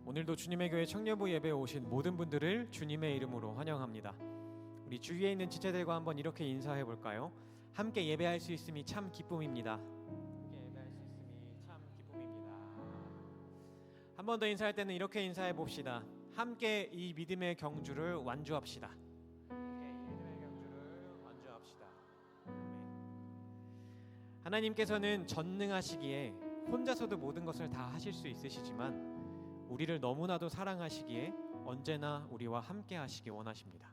오늘도 주님의 교회 청년부 예배에 오신 모든 분들을 주님의 이름으로 환영합니다. 우리 주위에 있는 지체들과 한번 이렇게 인사해 볼까요? 함께 예배할 수 있음이 참 기쁨입니다. 함께 예배할 수 있음이 참 기쁨입니다. 한 번 더 인사할 때는 이렇게 인사해 봅시다. 함께 이 믿음의 경주를 완주합시다. 함께 이 믿음의 경주를 완주합시다. 하나님께서는 전능하시기에 혼자서도 모든 것을 다 하실 수 있으시지만 우리를 너무나도 사랑하시기에 언제나 우리와 함께 하시기 원하십니다.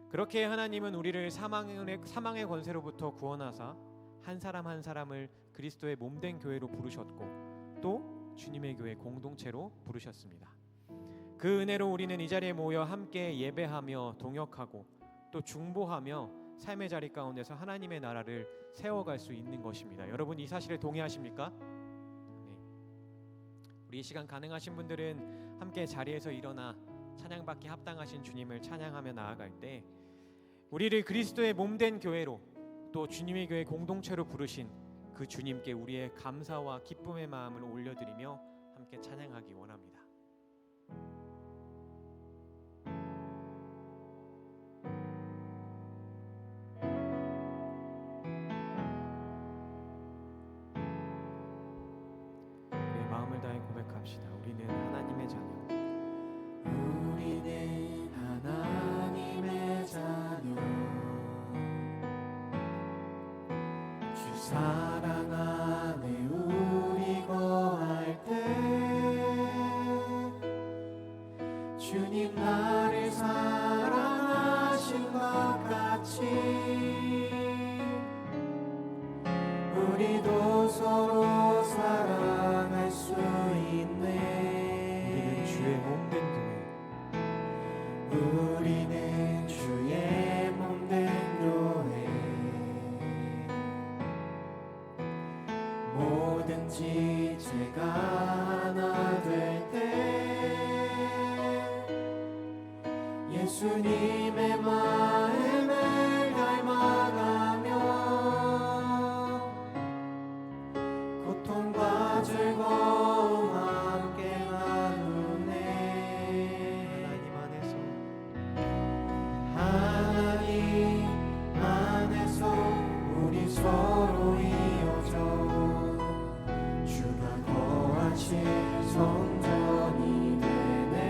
그렇게 하나님은 우리를 사망의 권세로부터 구원하사 한 사람 한 사람을 그리스도의 몸된 교회로 부르셨고 또 주님의 교회 공동체로 부르셨습니다. 그 은혜로 우리는 이 자리에 모여 함께 예배하며 동역하고 또 중보하며 삶의 자리 가운데서 하나님의 나라를 세워갈 수 있는 것입니다. 여러분 이 사실에 동의하십니까? 우리 이 시간 가능하신 분들은 함께 자리에서 일어나 찬양받기 합당하신 주님을 찬양하며 나아갈 때 우리를 그리스도의 몸된 교회로 또 주님의 교회 공동체로 부르신 그 주님께 우리의 감사와 기쁨의 마음을 올려드리며 함께 찬양하기 원합니다. 마음을 다해 고백합시다. 우리는 하나님의 자녀. 우리는 하나님의 자녀. 주 사랑 안에 우리 거할 때 주님 나를 사랑하신 것 같이 우리도 서로 사랑할 수 있네. 우리는 주의 몸된 교회. 우리는 주의 몸된 교회. 뭐든지 제가 하나 될 때 예수님의 마음을 닮아가며 고통과 즐거움 함께 나누네. 하나님 안에서 우리 서로 이어져 주가 거하실 성전이 되네.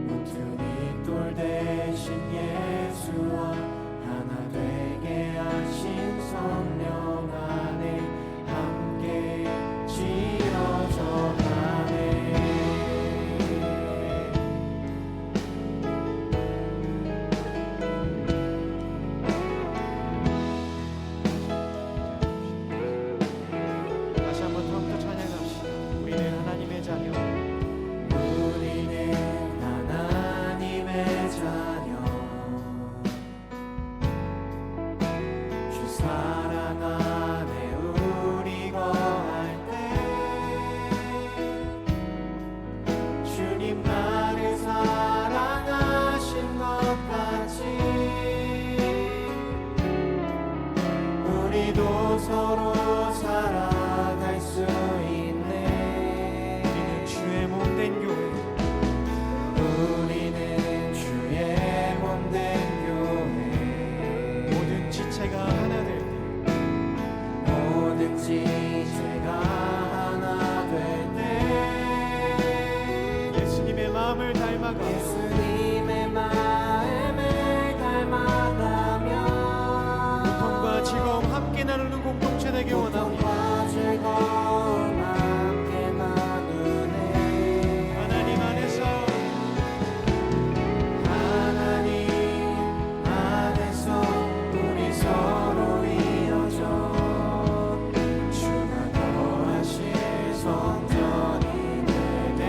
모퉁이 돌 대신 예수와 하나 되게 하신 성령 안에 함께 지어져 가네. 다시 한번 처음부터 찬양합시다. 우리는 하나님의 자녀. 우리는 하나님의 자녀. 주 사랑 안에 우리 거할 때 주님 나를 사랑하신 것 같이 우리도 서로 살아갈 수 있네. 우리는 주의 몸된 교회. 우리는 주의 몸된 교회. 모든 지체가 하나 될 때 모든 지체가 하나 될 때 예수님의 마음을 닮아가 예수님의 마음을 닮아가며 고통과 즐거움 함께 나누는 공동체 되기 원합니다. 고통과 즐거움 함께 나누네. 하나님 안에서 하나님 안에서 우리 서로 이어져 주가 거하실 성전이 되네.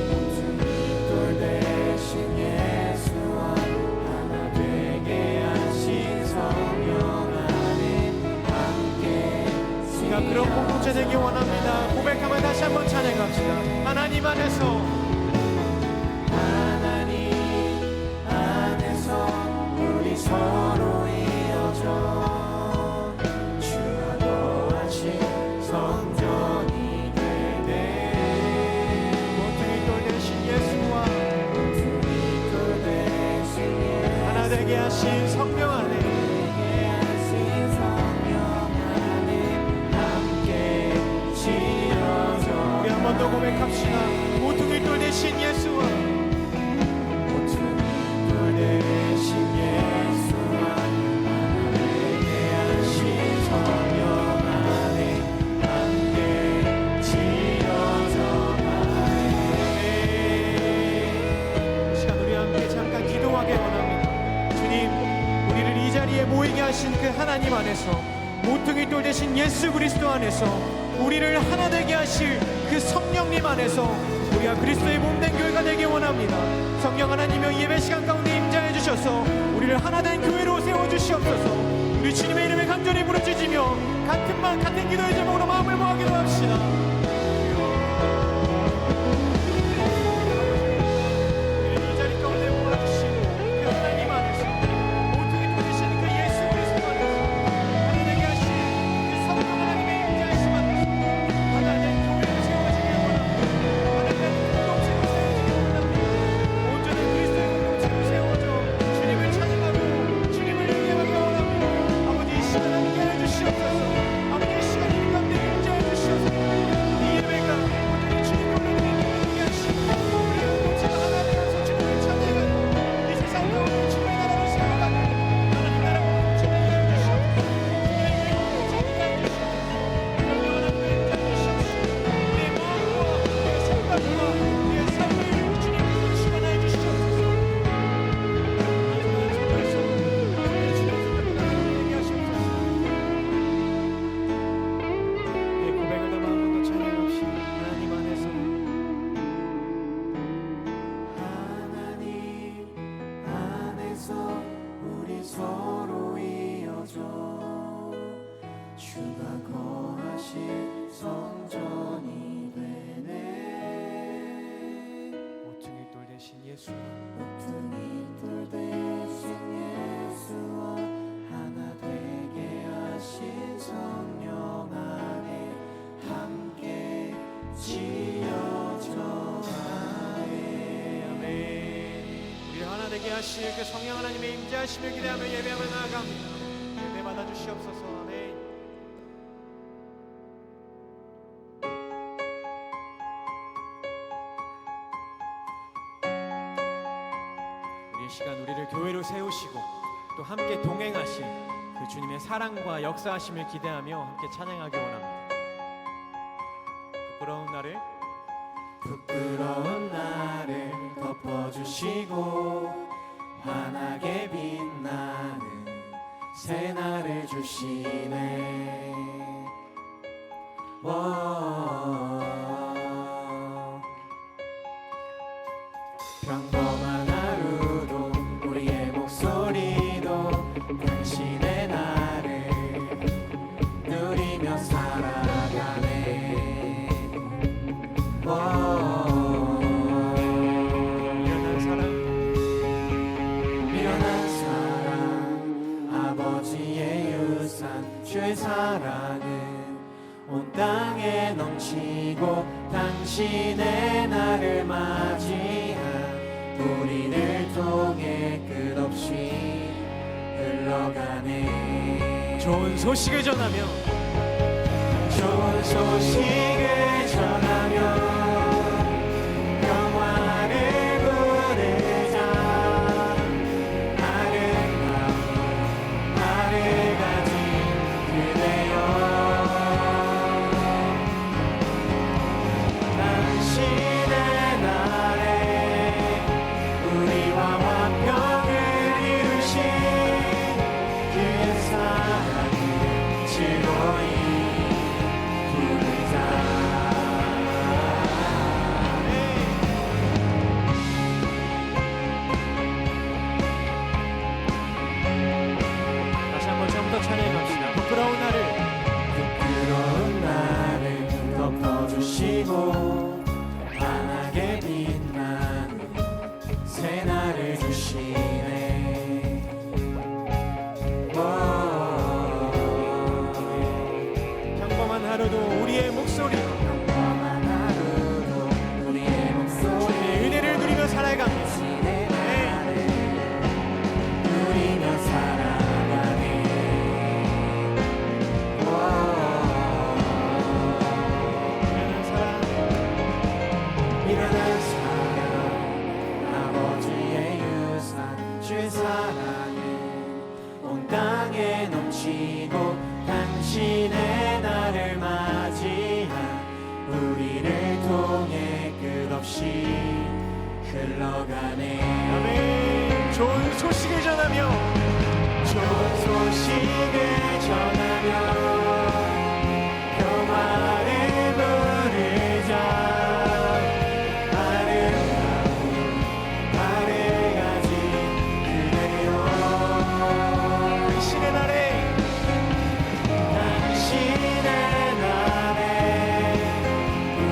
모퉁이 돌 대신 예수와 하나 되게 하신 성령 안에 함께 우리가 그런 공동체 되기 원합니다. 고백하며 다시 한번 찬양합시다. 하나님 안에서 하나님 안에서 우리 서로 이어져 주가 더 고백합시다. 모퉁이 돌 대신 예수와 모퉁이 돌 대신 예수와 하나님의 하신 성령 안에 함께 지어져 가네. 이 시간 우리 함께 잠깐 기도하게 원합니다. 주님, 우리를 이 자리에 모이게 하신 그 하나님 안에서, 모퉁이 돌 대신 예수 그리스도 안에서, 우리를 하나 되게 하실 그 성령님 안에서 우리가 그리스도의 몸된 교회가 되기 원합니다. 성령 하나님의 예배 시간 가운데 임재해 주셔서 우리를 하나된 교회로 세워주시옵소서. 우리 주님의 이름에 간절히 부르짖으며 같은 말 같은 기도의 제목으로 마음을 모아 기도합시다. 우리를 이 자리 가운데 모아주신 그 하나님 안에서, 모퉁이 돌 대신 그 예수 그리스도 안에서 하나 되게 하신 그 성령 하나님의 임재하심 안에서 하나된 교회를 세워지길 원합니다. 하나된 공동체를 세워지길 원합니다. 온전한 그리스도의 공동체를 세워져 주님을 찬양하고 주님을 예배하기 원합니다. 아버지, 이 시간 함께해 주시옵소서. 아버지, 이 시간 우리 가운데 임재해 주시옵소서. 이 예배가 온전히 주님을 예배하게 하시고 우리 공동체가 하나 되어서 주님을 찬양하고 이 세상 가운데 주님의 나라를 세워가는 하나님 나라 공동체가 되어 주시옵소서. 우리의 공동체가 되어 주시옵소서. 우리의 마음과 우리의 생각과 우리의 삶을 주님의 주관하여 주시옵소서. 내 고백을 담아 한 번 더 찬양합시다. 하나님 안에서 하나님 안에서 우리 서로 이어져 주가 거하실 성전이 되네. 모퉁이 돌 대신 예수, 모퉁이 돌 대신 예수와 하나 되게 하신 성령 안에 함께 지어져 가네. 아멘. 우리 하나 되게 하실 그 성령 하나님의 임재하심을 기대하며 예배하며 나아갑니다. 예배 받아 주시옵소서. 아멘. 우리의 시간 우리를 교회로 세우시고 또 함께 동행하실 그 주님의 사랑과 역사하심을 기대하며 함께 찬양하기 원합니다. 부끄러운 나를 부끄러운 나를 덮어주시고 환하게 빛나는 새날을 주시네. 평범한 하루도 우리의 목소리도 당신의 나를 누리며 살아가네. 미련한 사랑 아버지의 유산 주의 사랑은 온 땅에 넘치고 당신의 나를 맞이한 우리를 통해 끝없이 흘러가네. 좋은 소식을 전하며 좋은 소식을 전하며 평화를 부르자. 아름다운 나를 가진 그대여, 당신의 날에 우리와 화평을 이루신 그 사랑을 즐거이 부르자. 다시 한번 처음부터 찬양합시다. 부끄러운 나를 부끄러운 나를 덮어주시고 환하게 빛나는 새날을 주시네. 평범한 하루도 우리의 목소리 평범한 하루도 우리의 목소리 주님의 은혜를 누리며 살아갑니다. 당신의 나를 누리며 살아가네. 미련한 사랑 끝없이 흘러가네. 아멘. 좋은 소식을 전하며 좋은 소식을 전하며 평화를 부르자. 아름다운 발을 가진 그대여, 당신의 날에 당신의 날에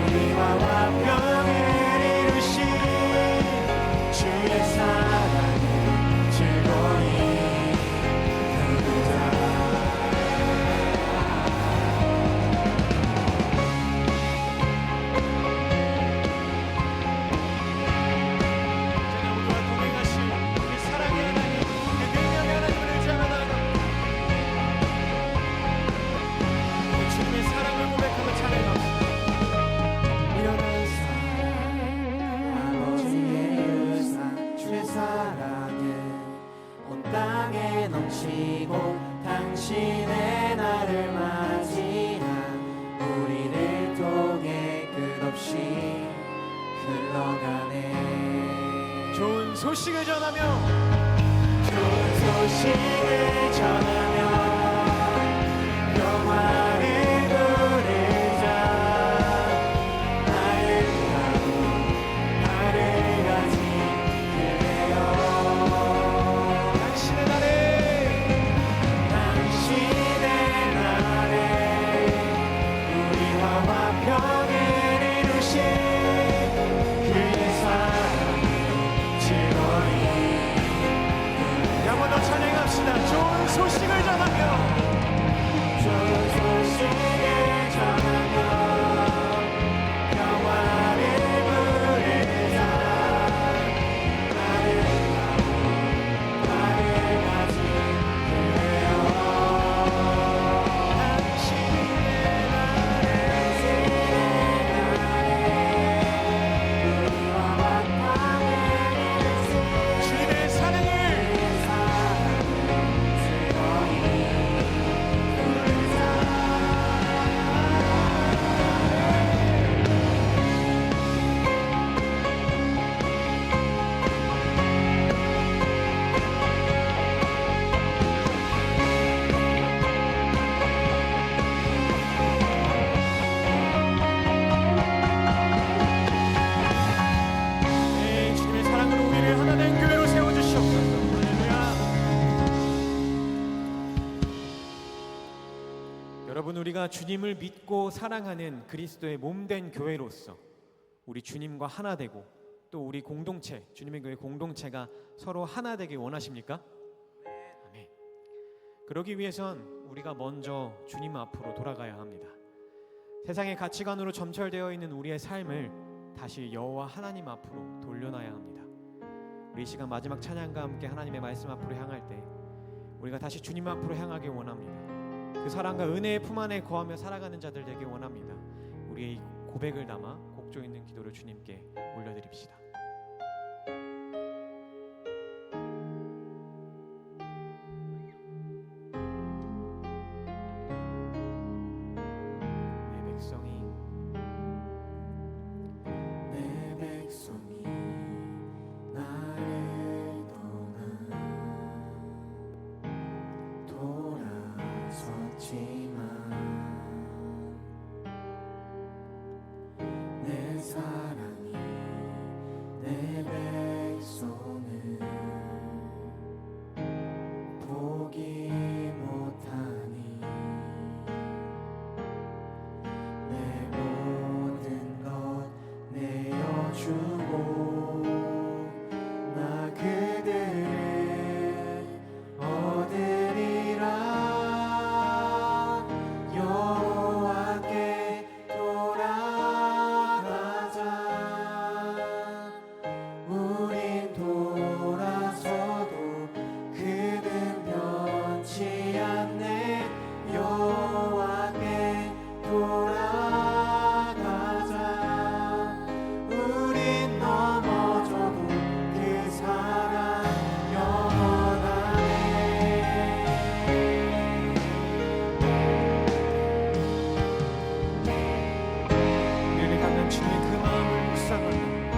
우리와 화평을 이루신 주의 사랑을 즐거이 부르자. 언제나 우리와 동행하신 우리 사랑의 하나님, 그 능력의 하나님을 의지하며 나아갑니다. 우리 주님의 사랑을 고백하며 찬양합니다. 이런 사랑 아버지의 유산 주의 사랑은 온 땅에 넘치고 당신의 날을 맞이한 우리를 통해 끝없이 흘러가네. 좋은 소식을 전하며 좋은 소식을 전하며 평화를 부르자. 아름다운 발을 가진 그대여, 당신의 날에 당신의 날에 우리와 화평을 이루신 그의 사랑을 즐거이 한번 더 찬양합시다. 좋은 소식을 전하며 좋은 소식을 전하며 평화를 부르자. 아름다운 발을 가진 그대여, 당신의 날에 우리와 화평을 이루신 주님의 사랑을 네, 주님의 사랑으로 우리를 하나 된 교회로 세워주시옵소서. 할렐루야. 여러분, 우리가 주님을 믿고 사랑하는 그리스도의 몸된 교회로서 우리 주님과 하나 되고 또 우리 공동체, 주님의 교회 공동체가 서로 하나 되길 원하십니까? 아멘. 그러기 위해선 우리가 먼저 주님 앞으로 돌아가야 합니다. 세상의 가치관으로 점철되어 있는 우리의 삶을 다시 여호와 하나님 앞으로 돌려놔야 합니다. 우리 이 시간 마지막 찬양과 함께 하나님의 말씀 앞으로 향할 때 우리가 다시 주님 앞으로 향하길 원합니다. 그 사랑과 은혜의 품 안에 거하며 살아가는 자들 되길 원합니다. 우리의 이 고백을 담아 곡조 있는 기도를 주님께 올려드립시다. 내 백성이 내 백성이 나를 떠나 돌아섰지만 내 사랑이 내 백성을 포기 못하니 내 모든 것 내어주고 나 그들을 얻으리라. 여호와께 돌아가자. 우린 돌아서도 그는 변치 않네. 여호와께 돌아가자. 우린 넘어져도 그 사랑 영원하네. 우리를 갖는 주님의 그 마음을 묵상하며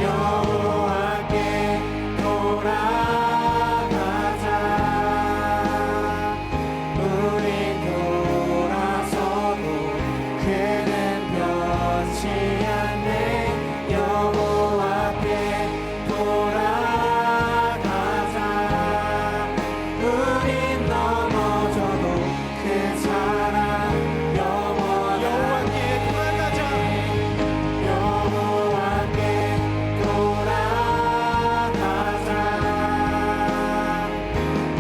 여호와께 돌아가자. 우리 돌아서도 그는 변치 않네. 여호와께 돌아가자. 우린 넘어져도 그 사랑 여호와께 돌아가자. 여호와께 돌아가자.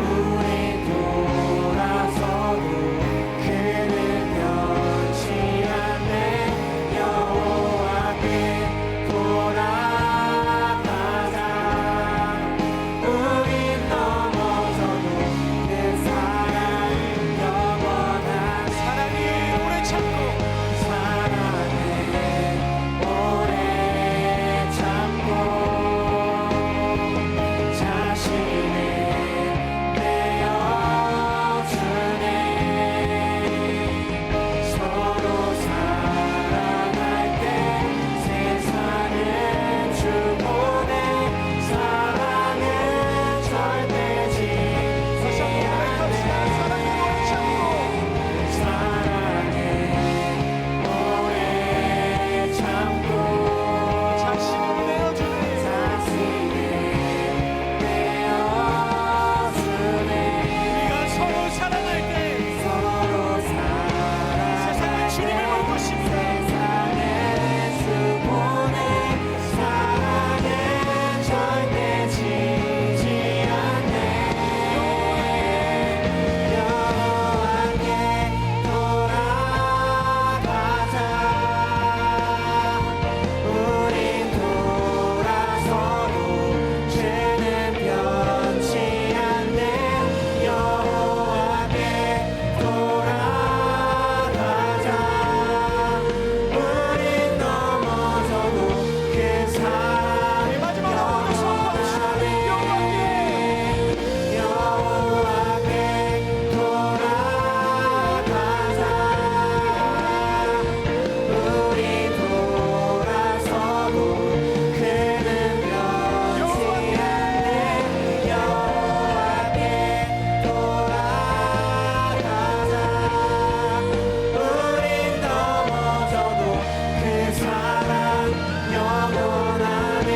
우린 돌아서도 그는 변치 않네. 여호와께 돌아가자. 우린 넘어져도 그 사랑 영원하네. 사랑이 오래 참고 사랑해 오래 참고 자신을 내어주네. 서로 사랑할 때 세상을 주고네. 사랑은 절대 지지 않네. 사랑이 오래 참고 사랑해 오래 참고 자신을 내어주네. 자신을 내어주네. 우리가 서로 사랑할 때 서로 세상은 주님을 보고 싶다. 세상에 주보네. 사랑은 절대 지지 않네. 여호와께 돌아가자. 우린 돌아서도 죄는 변치 않네. 여호와께 돌아가자. 우린 넘어져도 그 사랑 마지막으로 모두 선포합시다. 여호와께 여호와께 돌아가자. 우리 돌아서도 그는 변치 않네. 여호와께 돌아가자. 우린 넘어져도 그 사랑 영원하네.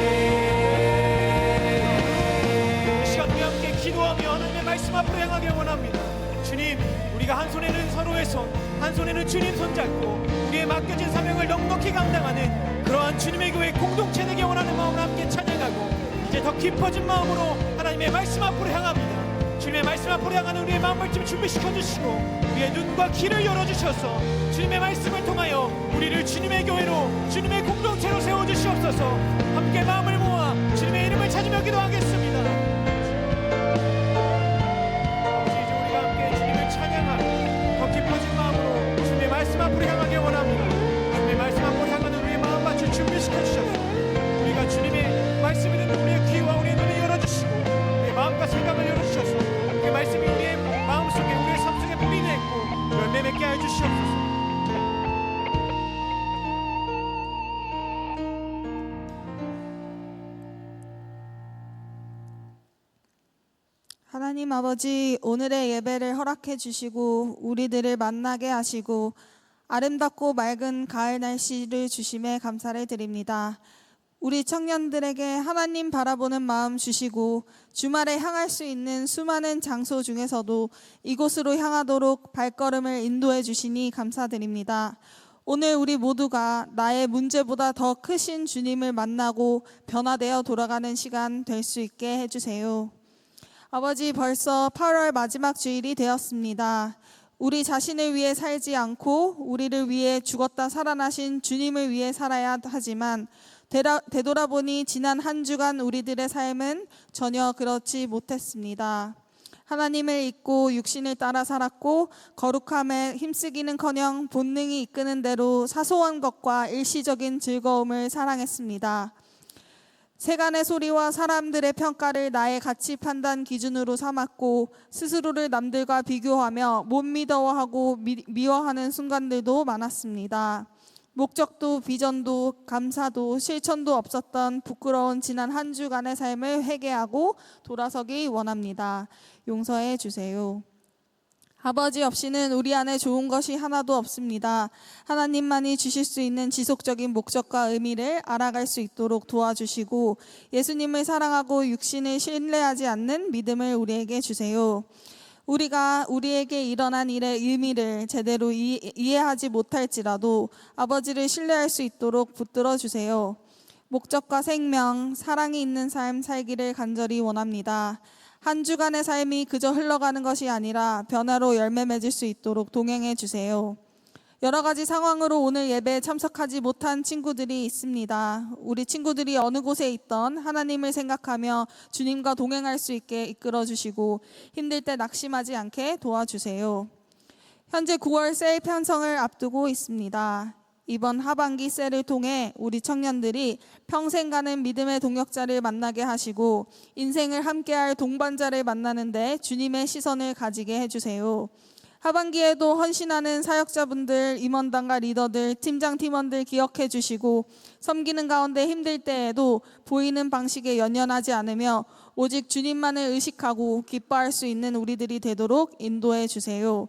이 시간 우리 함께 기도하며 하나님의 말씀 앞으로 향하길 원합니다. 주님, 우리가 한 손에는 서로의 손, 한 손에는 주님 손잡고 우리의 맡겨진 사명을 넉넉히 감당하는 그러한 주님의 교회 공동체 되기 원하는 마음을 함께 찬양하고 이제 더 깊어진 마음으로 하나님의 말씀 앞으로 향합니다. 주님의 말씀 앞으로 향하는 우리의 마음을 좀 준비시켜 주시고 우리의 눈과 귀를 열어주셔서 주님의 말씀을 통하여 우리를 주님의 교회로 주님의 공동체로 세워주시옵소서. 함께 마음을 모아 주님의 이름을 찾으며 기도하겠습니다. 아버지, 이제 우리가 함께 주님을 찬양하고 더 깊어진 마음으로 주님의 말씀 앞으로 향하길 원합니다. 주님의 말씀 앞으로 향하는 우리의 마음밭을 준비시켜 주셔서 우리가 주님의 말씀을 듣는 우리의 귀와 우리의 눈을 열어주시고 우리의 마음과 생각을 열어주셔서 그 말씀이 우리의 마음속에 우리의 삶 속에 뿌리 내고 열매 맺게 하여 주시옵소서. 하나님 아버지, 오늘의 예배를 허락해 주시고 우리들을 만나게 하시고 아름답고 맑은 가을 날씨를 주심에 감사를 드립니다. 우리 청년들에게 하나님 바라보는 마음 주시고 주말에 향할 수 있는 수많은 장소 중에서도 이곳으로 향하도록 발걸음을 인도해 주시니 감사드립니다. 오늘 우리 모두가 나의 문제보다 더 크신 주님을 만나고 변화되어 돌아가는 시간 될 수 있게 해주세요. 아버지, 벌써 8월 마지막 주일이 되었습니다. 우리 자신을 위해 살지 않고 우리를 위해 죽었다 살아나신 주님을 위해 살아야 하지만 되돌아보니 지난 한 주간 우리들의 삶은 전혀 그렇지 못했습니다. 하나님을 잊고 육신을 따라 살았고 거룩함에 힘쓰기는커녕 본능이 이끄는 대로 사소한 것과 일시적인 즐거움을 사랑했습니다. 세간의 소리와 사람들의 평가를 나의 가치 판단 기준으로 삼았고 스스로를 남들과 비교하며 못 믿어하고 미워하는 순간들도 많았습니다. 목적도 비전도 감사도 실천도 없었던 부끄러운 지난 한 주간의 삶을 회개하고 돌아서기 원합니다. 용서해 주세요. 아버지 없이는 우리 안에 좋은 것이 하나도 없습니다. 하나님만이 주실 수 있는 지속적인 목적과 의미를 알아갈 수 있도록 도와주시고 예수님을 사랑하고 육신을 신뢰하지 않는 믿음을 우리에게 주세요. 우리가 우리에게 일어난 일의 의미를 제대로 이해하지 못할지라도 아버지를 신뢰할 수 있도록 붙들어 주세요. 목적과 생명, 사랑이 있는 삶 살기를 간절히 원합니다. 한 주간의 삶이 그저 흘러가는 것이 아니라 변화로 열매 맺을 수 있도록 동행해 주세요. 여러 가지 상황으로 오늘 예배에 참석하지 못한 친구들이 있습니다. 우리 친구들이 어느 곳에 있던 하나님을 생각하며 주님과 동행할 수 있게 이끌어 주시고 힘들 때 낙심하지 않게 도와주세요. 현재 9월 셀 편성을 앞두고 있습니다. 이번 하반기 셀을 통해 우리 청년들이 평생 가는 믿음의 동역자를 만나게 하시고 인생을 함께할 동반자를 만나는데 주님의 시선을 가지게 해주세요. 하반기에도 헌신하는 사역자분들, 임원단과 리더들, 팀장 팀원들 기억해 주시고 섬기는 가운데 힘들 때에도 보이는 방식에 연연하지 않으며 오직 주님만을 의식하고 기뻐할 수 있는 우리들이 되도록 인도해 주세요.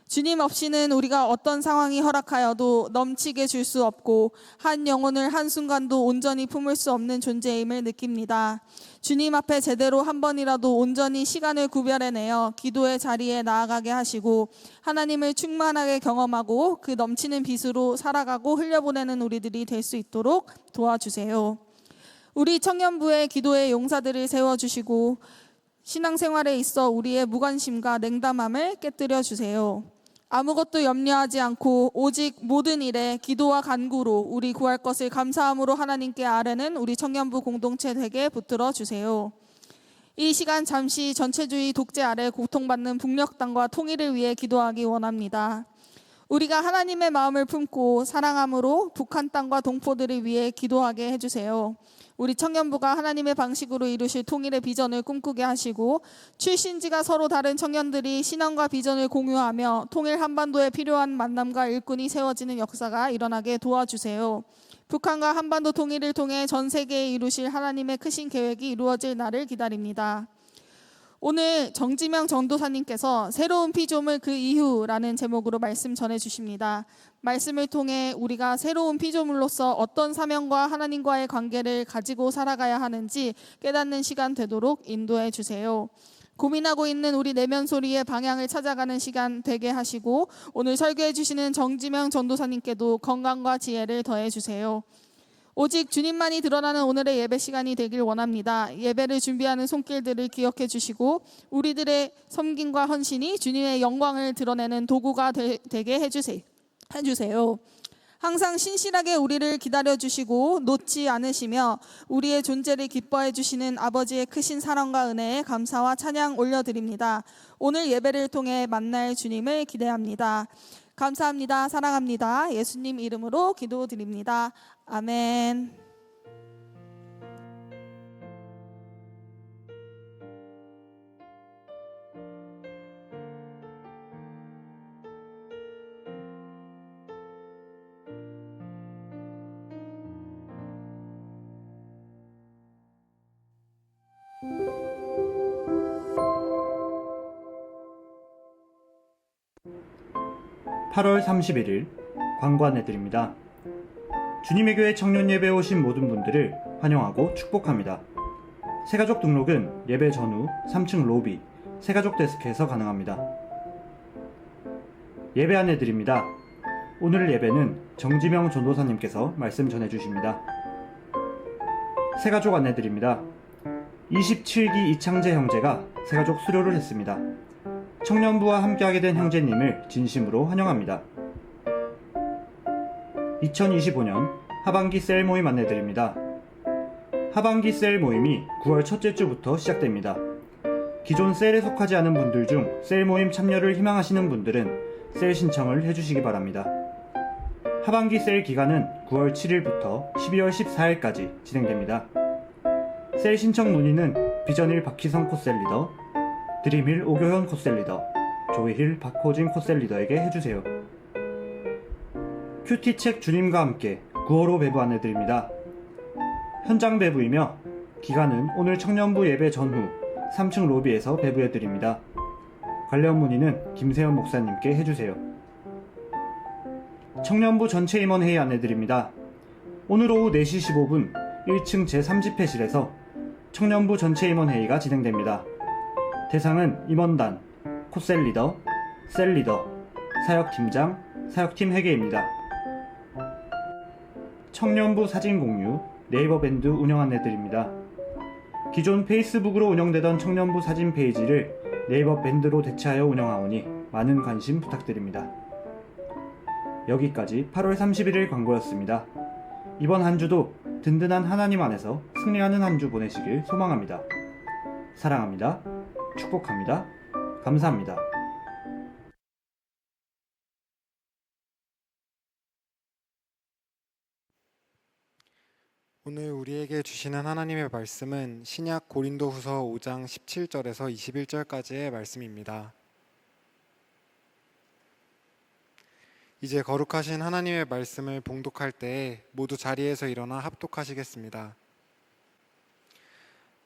주님 없이는 우리가 어떤 상황이 허락하여도 넘치게 줄 수 없고 한 영혼을 한순간도 온전히 품을 수 없는 존재임을 느낍니다. 주님 앞에 제대로 한 번이라도 온전히 시간을 구별해내어 기도의 자리에 나아가게 하시고 하나님을 충만하게 경험하고 그 넘치는 빛으로 살아가고 흘려보내는 우리들이 될 수 있도록 도와주세요. 우리 청년부의 기도의 용사들을 세워주시고 신앙생활에 있어 우리의 무관심과 냉담함을 깨뜨려 주세요. 아무것도 염려하지 않고 오직 모든 일에 기도와 간구로 우리 구할 것을 감사함으로 하나님께 아뢰는 우리 청년부 공동체 되게 붙들어 주세요. 이 시간 잠시 전체주의 독재 아래 고통받는 북녘 땅과 통일을 위해 기도하기 원합니다. 우리가 하나님의 마음을 품고 사랑함으로 북한 땅과 동포들을 위해 기도하게 해주세요. 우리 청년부가 하나님의 방식으로 이루실 통일의 비전을 꿈꾸게 하시고 출신지가 서로 다른 청년들이 신앙과 비전을 공유하며 통일 한반도에 필요한 만남과 일꾼이 세워지는 역사가 일어나게 도와주세요. 북한과 한반도 통일을 통해 전 세계에 이루실 하나님의 크신 계획이 이루어질 날을 기다립니다. 오늘 정지명 전도사님께서 새로운 피조물 그 이후라는 제목으로 말씀 전해주십니다. 말씀을 통해 우리가 새로운 피조물로서 어떤 사명과 하나님과의 관계를 가지고 살아가야 하는지 깨닫는 시간 되도록 인도해 주세요. 고민하고 있는 우리 내면 소리의 방향을 찾아가는 시간 되게 하시고 오늘 설교해 주시는 정지명 전도사님께도 건강과 지혜를 더해 주세요. 오직 주님만이 드러나는 오늘의 예배 시간이 되길 원합니다. 예배를 준비하는 손길들을 기억해 주시고 우리들의 섬김과 헌신이 주님의 영광을 드러내는 도구가 되게 해주세요. 항상 신실하게 우리를 기다려주시고 놓지 않으시며 우리의 존재를 기뻐해 주시는 아버지의 크신 사랑과 은혜에 감사와 찬양 올려드립니다. 오늘 예배를 통해 만날 주님을 기대합니다. 감사합니다. 사랑합니다. 예수님 이름으로 기도드립니다. 아멘. (8월 31일) 광고 안내드립니다. 주님의 교회 청년 예배에 오신 모든 분들을 환영하고 축복합니다. 새가족 등록은 예배 전후 3층 로비 새가족 데스크에서 가능합니다. 예배 안내드립니다. 오늘 예배는 정지명 전도사님께서 말씀 전해주십니다. 새가족 안내드립니다. 27기 이창재 형제가 새가족 수료를 했습니다. 청년부와 함께하게 된 형제님을 진심으로 환영합니다. 2025년 하반기 셀 모임 안내드립니다. 하반기 셀 모임이 9월 첫째 주부터 시작됩니다. 기존 셀에 속하지 않은 분들 중 셀 모임 참여를 희망하시는 분들은 셀 신청을 해주시기 바랍니다. 하반기 셀 기간은 9월 7일부터 12월 14일까지 진행됩니다. 셀 신청 문의는 비전일 박희성 코셀리더, 드림힐 오교현 코셀리더, 조이힐 박호진 코셀리더에게 해주세요. 큐티책 주님과 함께 9호로 배부 안내드립니다. 현장 배부이며 기간은 오늘 청년부 예배 전후 3층 로비에서 배부해드립니다. 관련 문의는 김세현 목사님께 해주세요. 청년부 전체 임원 회의 안내드립니다. 오늘 오후 4시 15분 1층 제3집회실에서 청년부 전체 임원 회의가 진행됩니다. 대상은 임원단, 코셀리더, 셀리더, 사역팀장, 사역팀 회계입니다. 청년부 사진 공유, 네이버 밴드 운영 안내드립니다. 기존 페이스북으로 운영되던 청년부 사진 페이지를 네이버 밴드로 대체하여 운영하오니 많은 관심 부탁드립니다. 여기까지 8월 31일 광고였습니다. 이번 한 주도 든든한 하나님 안에서 승리하는 한 주 보내시길 소망합니다. 사랑합니다. 축복합니다. 감사합니다. 오늘 우리에게 주시는 하나님의 말씀은 신약 고린도후서 5장 17절에서 21절까지의 말씀입니다. 이제 거룩하신 하나님의 말씀을 봉독할 때에 모두 자리에서 일어나 합독하시겠습니다.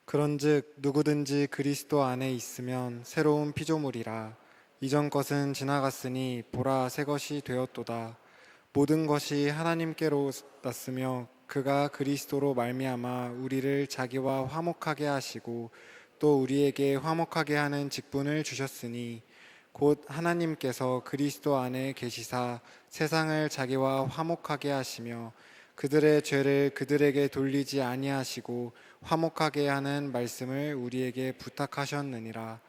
그런즉 누구든지 그리스도 안에 있으면 새로운 피조물이라. 이전 것은 지나갔으니 보라 새 것이 되었도다. 모든 것이 하나님께로 났으며 그가 그리스도로 말미암아 우리를 자기와 화목하게 하시고 또 우리에게 화목하게 하는 직분을 주셨으니 곧 하나님께서 그리스도 안에 계시사 세상을 자기와 화목하게 하시며 그들의 죄를 그들에게 돌리지 아니하시고 화목하게 하는 말씀을 우리에게 부탁하셨느니라.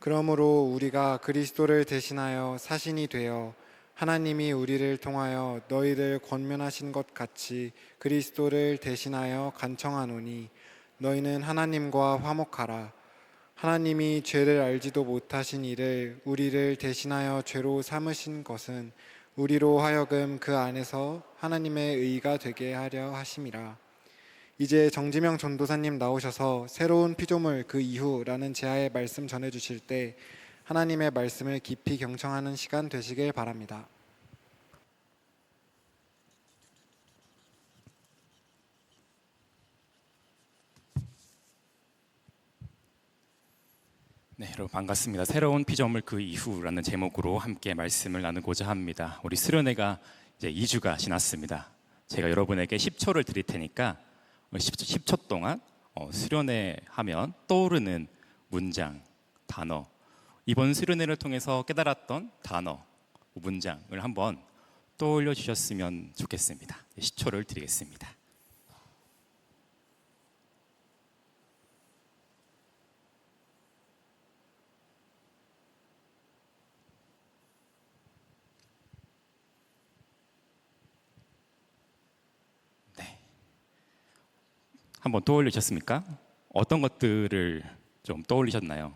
그러므로 우리가 그리스도를 대신하여 사신이 되어 하나님이 우리를 통하여 너희를 권면하신 것 같이 그리스도를 대신하여 간청하노니 너희는 하나님과 화목하라. 하나님이 죄를 알지도 못하신 이를 우리를 대신하여 죄로 삼으신 것은 우리로 하여금 그 안에서 하나님의 의가 되게 하려 하심이라. 이제 정지명 전도사님 나오셔서 새로운 피조물 그 이후라는 제아의 말씀 전해주실 때 하나님의 말씀을 깊이 경청하는 시간 되시길 바랍니다. 네, 여러분 반갑습니다. 새로운 피조물 그 이후라는 제목으로 함께 말씀을 나누고자 합니다. 우리 수련회가 이제 2주가 지났습니다. 제가 여러분에게 10초를 드릴 테니까 10초 동안 수련회 하면 떠오르는 문장, 단어, 이번 수련회를 통해서 깨달았던 단어, 문장을 한번 떠올려 주셨으면 좋겠습니다. 10초를 드리겠습니다. 한번 떠올리셨습니까? 어떤 것들을 좀 떠올리셨나요?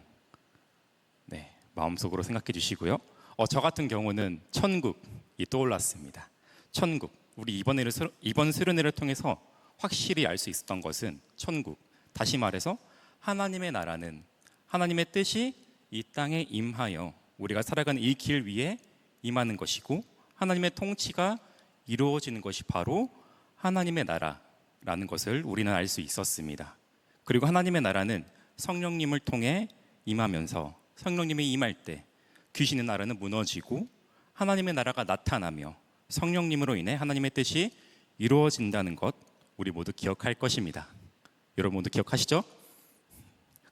네, 마음속으로 생각해 주시고요. 저 같은 경우는 천국이 떠올랐습니다. 천국. 우리 이번 수련회를 통해서 확실히 알 수 있었던 것은 천국. 다시 말해서 하나님의 나라는 하나님의 뜻이 이 땅에 임하여 우리가 살아가는 이 길 위에 임하는 것이고 하나님의 통치가 이루어지는 것이 바로 하나님의 나라라는 것을 우리는 알 수 있었습니다. 그리고 하나님의 나라는 성령님을 통해 임하면서 성령님이 임할 때 귀신의 나라는 무너지고 하나님의 나라가 나타나며 성령님으로 인해 하나님의 뜻이 이루어진다는 것 우리 모두 기억할 것입니다. 여러분 모두 기억하시죠?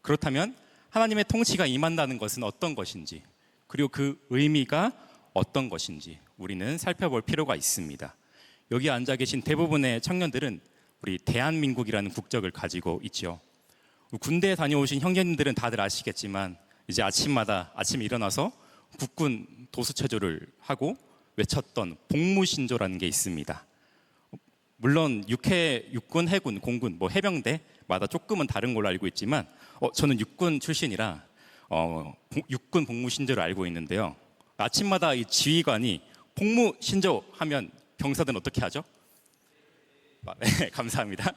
그렇다면 하나님의 통치가 임한다는 것은 어떤 것인지 그리고 그 의미가 어떤 것인지 우리는 살펴볼 필요가 있습니다. 여기 앉아 계신 대부분의 청년들은 우리 대한민국이라는 국적을 가지고 있죠. 군대에 다녀오신 형제님들은 다들 아시겠지만 이제 아침에 일어나서 국군 도수체조를 하고 외쳤던 복무신조라는 게 있습니다. 물론 육군, 해군, 공군, 해병대마다 조금은 다른 걸로 알고 있지만 저는 육군 출신이라 육군 복무신조를 알고 있는데요. 아침마다 이 지휘관이 복무신조 하면 병사들은 어떻게 하죠? 네, 감사합니다.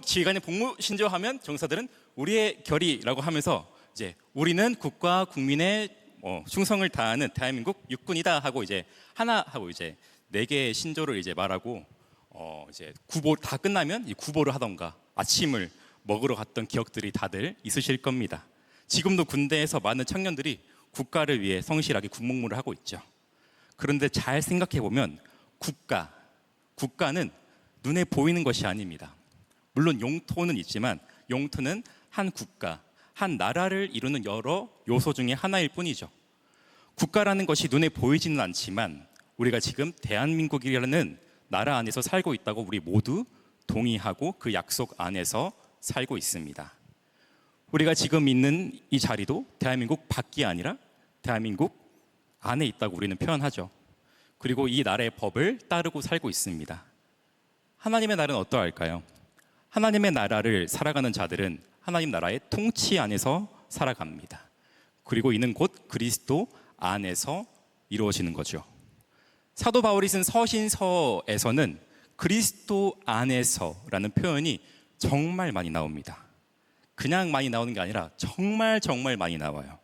지휘관이 복무신조 하면 병사들은 우리의 결의라고 하면서 이제 우리는 국가 국민의 충성을 다하는 대한민국 육군이다 하고 이제 하나 하고 이제 4개의 신조를 이제 말하고 이제 구보 다 끝나면 이 구보를 하던가 아침을 먹으러 갔던 기억들이 다들 있으실 겁니다. 지금도 군대에서 많은 청년들이 국가를 위해 성실하게 군복무를 하고 있죠. 그런데 잘 생각해 보면 국가는 눈에 보이는 것이 아닙니다. 물론 용토는 있지만 용토는 한 국가, 한 나라를 이루는 여러 요소 중에 하나일 뿐이죠. 국가라는 것이 눈에 보이지는 않지만 우리가 지금 대한민국이라는 나라 안에서 살고 있다고 우리 모두 동의하고 그 약속 안에서 살고 있습니다. 우리가 지금 있는 이 자리도 대한민국 밖이 아니라 대한민국 안에 있다고 우리는 표현하죠. 그리고 이 나라의 법을 따르고 살고 있습니다. 하나님의 나라는 어떠할까요? 하나님의 나라를 살아가는 자들은 하나님 나라의 통치 안에서 살아갑니다. 그리고 이는 곧 그리스도 안에서 이루어지는 거죠. 사도 바울이 쓴 서신서에서는 그리스도 안에서라는 표현이 정말 많이 나옵니다. 그냥 많이 나오는 게 아니라 정말 많이 나와요.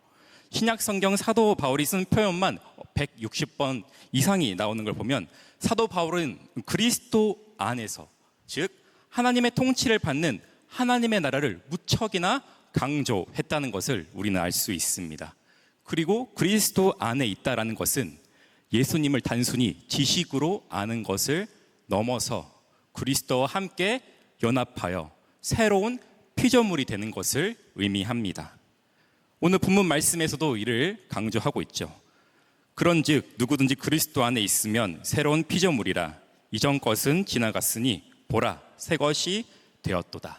신약 성경 사도 바울이 쓴 표현만 160번 이상이 나오는 걸 보면 사도 바울은 그리스도 안에서, 즉 하나님의 통치를 받는 하나님의 나라를 무척이나 강조했다는 것을 우리는 알 수 있습니다. 그리고 그리스도 안에 있다라는 것은 예수님을 단순히 지식으로 아는 것을 넘어서 그리스도와 함께 연합하여 새로운 피조물이 되는 것을 의미합니다. 오늘 본문 말씀에서도 이를 강조하고 있죠. 그런즉 누구든지 그리스도 안에 있으면 새로운 피조물이라 이전 것은 지나갔으니 보라 새 것이 되었도다.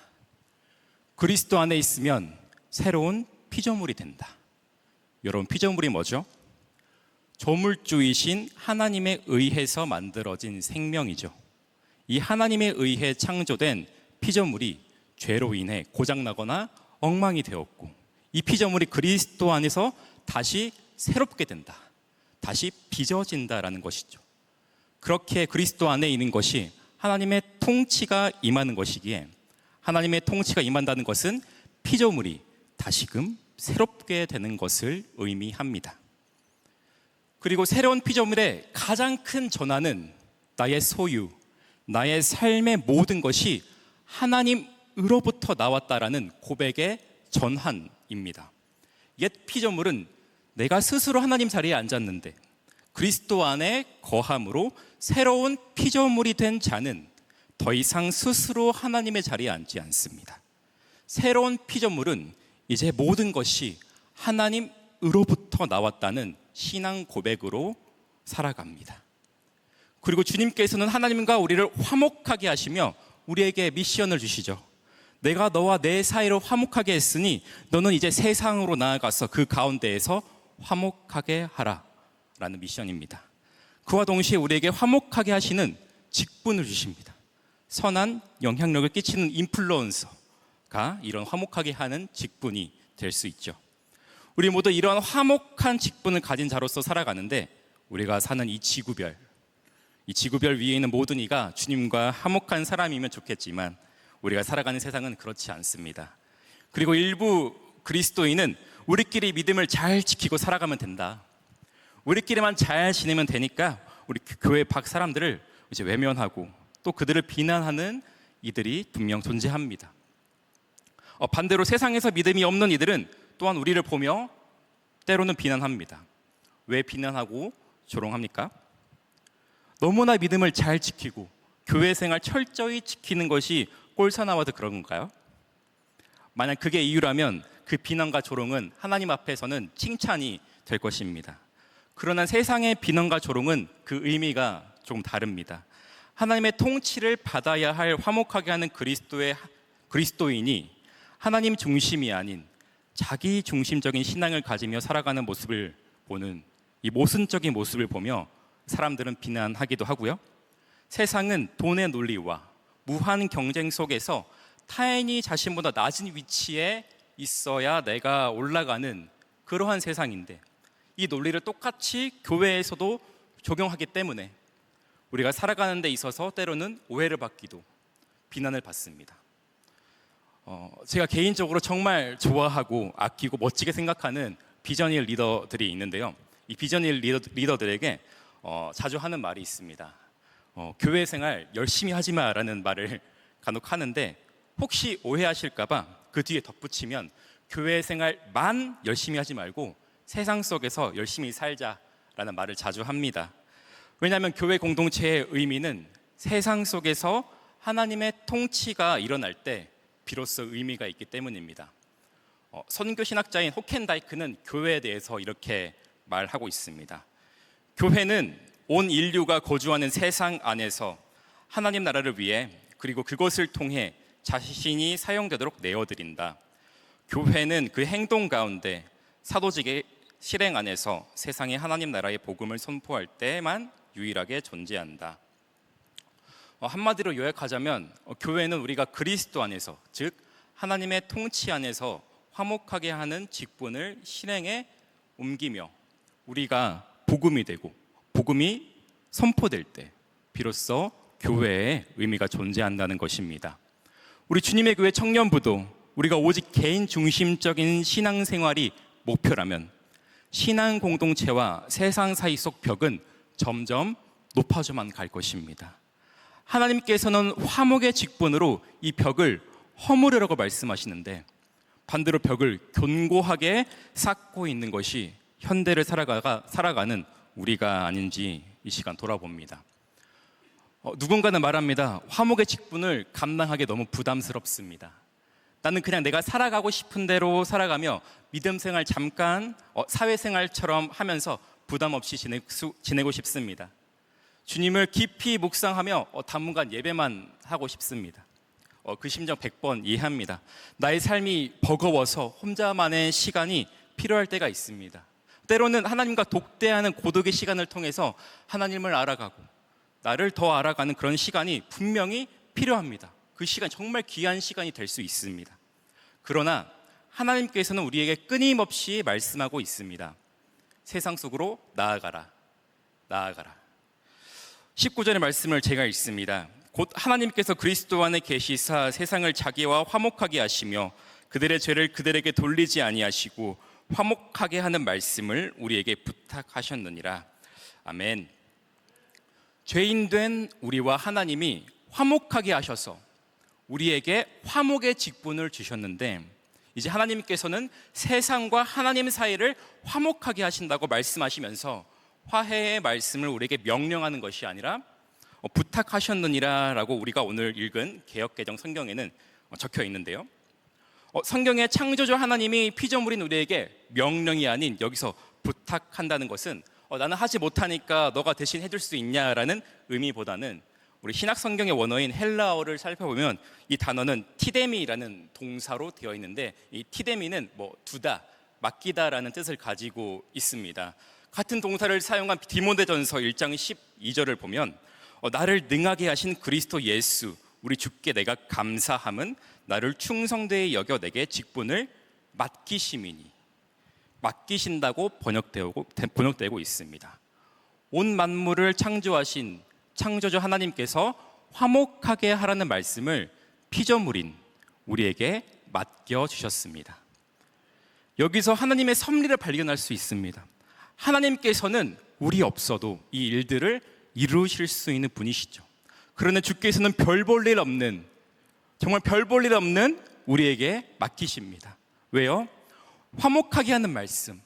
그리스도 안에 있으면 새로운 피조물이 된다. 여러분, 피조물이 뭐죠? 조물주이신 하나님에 의해서 만들어진 생명이죠. 이 하나님에 의해 창조된 피조물이 죄로 인해 고장나거나 엉망이 되었고 이 피조물이 그리스도 안에서 다시 새롭게 된다. 다시 빚어진다라는 것이죠. 그렇게 그리스도 안에 있는 것이 하나님의 통치가 임하는 것이기에 하나님의 통치가 임한다는 것은 피조물이 다시금 새롭게 되는 것을 의미합니다. 그리고 새로운 피조물의 가장 큰 전환은 나의 소유, 나의 삶의 모든 것이 하나님으로부터 나왔다라는 고백의 전환입니다. 옛 피조물은 내가 스스로 하나님 자리에 앉았는데 그리스도 안에 거함으로 새로운 피조물이 된 자는 더 이상 스스로 하나님의 자리에 앉지 않습니다. 새로운 피조물은 이제 모든 것이 하나님으로부터 나왔다는 신앙 고백으로 살아갑니다. 그리고 주님께서는 하나님과 우리를 화목하게 하시며 우리에게 미션을 주시죠. 내가 너와 내 사이를 화목하게 했으니 너는 이제 세상으로 나아가서 그 가운데에서 화목하게 하라 라는 미션입니다. 그와 동시에 우리에게 화목하게 하시는 직분을 주십니다. 선한 영향력을 끼치는 인플루언서가 이런 화목하게 하는 직분이 될 수 있죠. 우리 모두 이런 화목한 직분을 가진 자로서 살아가는데 우리가 사는 이 지구별 위에 있는 모든 이가 주님과 화목한 사람이면 좋겠지만 우리가 살아가는 세상은 그렇지 않습니다. 그리고 일부 그리스도인은 우리끼리 믿음을 잘 지키고 살아가면 된다. 우리끼리만 잘 지내면 되니까 우리 교회 밖 사람들을 이제 외면하고 또 그들을 비난하는 이들이 분명 존재합니다. 반대로 세상에서 믿음이 없는 이들은 또한 우리를 보며 때로는 비난합니다. 왜 비난하고 조롱합니까? 너무나 믿음을 잘 지키고 교회 생활 철저히 지키는 것이 꼴사나워서 그런 건가요? 만약 그게 이유라면 그 비난과 조롱은 하나님 앞에서는 칭찬이 될 것입니다. 그러나 세상의 비난과 조롱은 그 의미가 조금 다릅니다. 하나님의 통치를 받아야 할 화목하게 하는 그리스도인이 하나님 중심이 아닌 자기 중심적인 신앙을 가지며 살아가는 모습을 보는 이 모순적인 모습을 보며 사람들은 비난하기도 하고요. 세상은 돈의 논리와 무한 경쟁 속에서 타인이 자신보다 낮은 위치에 있어야 내가 올라가는 그러한 세상인데 이 논리를 똑같이 교회에서도 적용하기 때문에 우리가 살아가는 데 있어서 때로는 오해를 받기도 비난을 받습니다. 제가 개인적으로 정말 좋아하고 아끼고 멋지게 생각하는 비전일 리더들이 있는데요. 이 비전일 리더들에게 자주 하는 말이 있습니다. 교회 생활 열심히 하지 마라는 말을 간혹 하는데 혹시 오해하실까봐 그 뒤에 덧붙이면 교회 생활만 열심히 하지 말고 세상 속에서 열심히 살자라는 말을 자주 합니다. 왜냐하면 교회 공동체의 의미는 세상 속에서 하나님의 통치가 일어날 때 비로소 의미가 있기 때문입니다. 선교 신학자인 호켄다이크는 교회에 대해서 이렇게 말하고 있습니다. 교회는 온 인류가 거주하는 세상 안에서 하나님 나라를 위해 그리고 그것을 통해 자신이 사용되도록 내어드린다. 교회는 그 행동 가운데 사도직의 실행 안에서 세상에 하나님 나라의 복음을 선포할 때만 유일하게 존재한다. 한마디로 요약하자면 교회는 우리가 그리스도 안에서, 즉 하나님의 통치 안에서 화목하게 하는 직분을 실행에 옮기며 우리가 복음이 되고 복음이 선포될 때 비로소 교회의 의미가 존재한다는 것입니다. 우리 주님의 교회 청년부도 우리가 오직 개인 중심적인 신앙생활이 목표라면 신앙 공동체와 세상 사이 속 벽은 점점 높아져만 갈 것입니다. 하나님께서는 화목의 직분으로 이 벽을 허무르라고 말씀하시는데 반대로 벽을 견고하게 쌓고 있는 것이 현대를 살아가는 우리가 아닌지 이 시간 돌아봅니다. 누군가는 말합니다. 화목의 직분을 감당하기 너무 부담스럽습니다. 나는 그냥 내가 살아가고 싶은 대로 살아가며 믿음 생활 잠깐 사회생활처럼 하면서 부담 없이 지내고 싶습니다. 주님을 깊이 묵상하며 당분간 예배만 하고 싶습니다. 그 심정 100번 이해합니다. 나의 삶이 버거워서 혼자만의 시간이 필요할 때가 있습니다. 때로는 하나님과 독대하는 고독의 시간을 통해서 하나님을 알아가고 나를 더 알아가는 그런 시간이 분명히 필요합니다. 그 시간 정말 귀한 시간이 될 수 있습니다. 그러나 하나님께서는 우리에게 끊임없이 말씀하고 있습니다. 세상 속으로 나아가라. 19절의 말씀을 제가 읽습니다. 곧 하나님께서 그리스도 안에 계시사 세상을 자기와 화목하게 하시며 그들의 죄를 그들에게 돌리지 아니하시고 화목하게 하는 말씀을 우리에게 부탁하셨느니라. 아멘. 죄인된 우리와 하나님이 화목하게 하셔서 우리에게 화목의 직분을 주셨는데 이제 하나님께서는 세상과 하나님 사이를 화목하게 하신다고 말씀하시면서 화해의 말씀을 우리에게 명령하는 것이 아니라 부탁하셨느니라 라고 우리가 오늘 읽은 개역개정 성경에는 적혀 있는데요. 성경의 창조주 하나님이 피조물인 우리에게 명령이 아닌 여기서 부탁한다는 것은 나는 하지 못하니까 너가 대신 해줄 수 있냐라는 의미보다는 우리 신약 성경의 원어인 헬라어를 살펴보면 이 단어는 티데미라는 동사로 되어 있는데 이 티데미는 두다, 맡기다라는 뜻을 가지고 있습니다. 같은 동사를 사용한 디모데전서 1장 12절을 보면 나를 능하게 하신 그리스도 예수 우리 주께 내가 감사함은 나를 충성되이 여겨 내게 직분을 맡기심이니 맡기신다고 번역되고 있습니다. 온 만물을 창조하신 창조주 하나님께서 화목하게 하라는 말씀을 피조물인 우리에게 맡겨주셨습니다. 여기서 하나님의 섭리를 발견할 수 있습니다. 하나님께서는 우리 없어도 이 일들을 이루실 수 있는 분이시죠. 그러나 주께서는 별 볼 일 없는, 정말 별 볼 일 없는 우리에게 맡기십니다. 왜요? 화목하게 하는 말씀,